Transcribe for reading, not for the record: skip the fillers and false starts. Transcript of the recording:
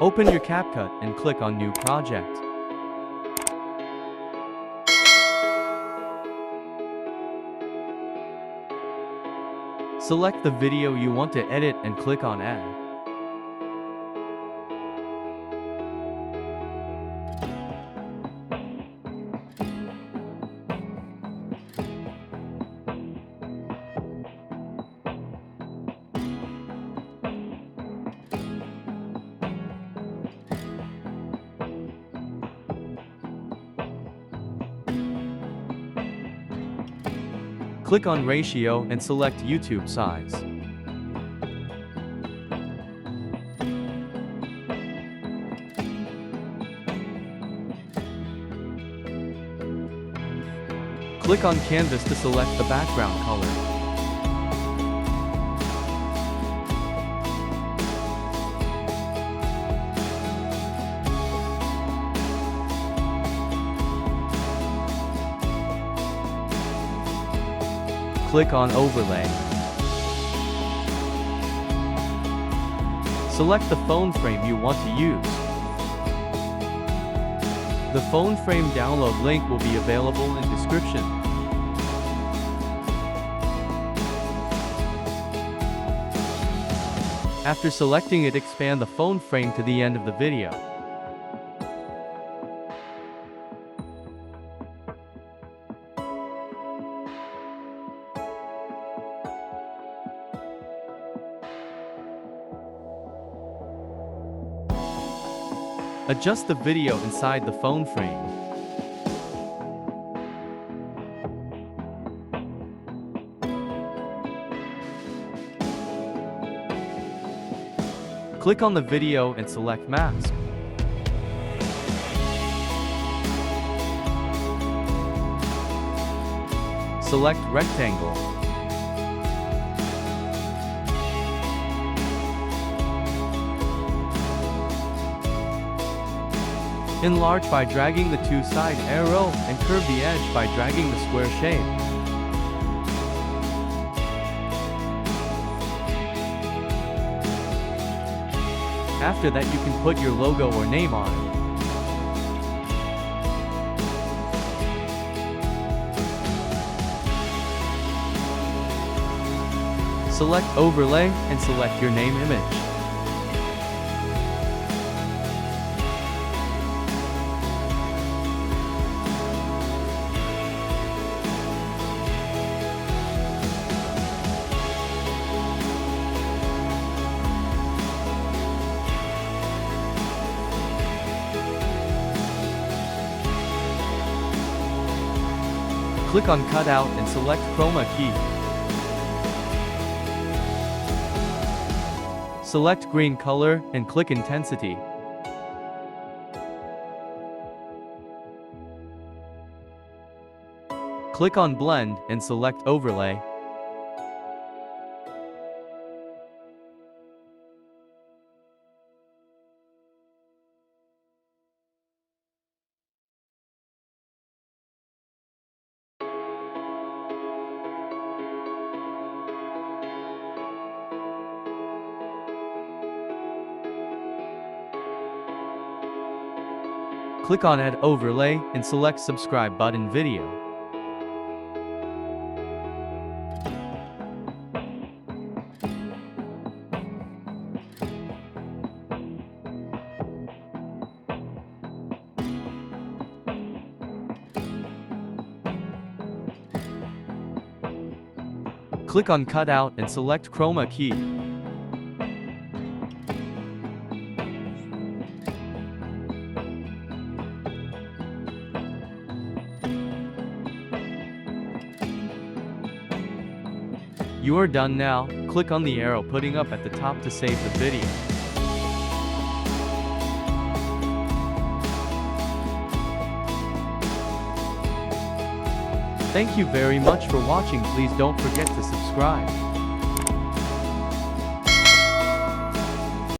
Open your Capcut and click on New Project. Select the video you want to edit and click on Add. Click on Ratio and select YouTube size. Click on Canvas to select the background color. Click on Overlay. Select the phone frame you want to use. The phone frame download link will be available in description. After selecting it, expand the phone frame to the end of the video. Adjust the video inside the phone frame. Click on the video and select Mask. Select Rectangle. Enlarge by dragging the two side arrow and curve the edge by dragging the square shape. After that, you can put your logo or name on it. Select Overlay and select your name image. Click on Cutout and select Chroma key. Select green color and click Intensity. Click on Blend and select Overlay. Click on Add Overlay and select Subscribe button video. Click on Cutout and select Chroma key. You are done now. Click on the arrow pointing up at the top to save the video. Thank you very much for watching. Please don't forget to subscribe.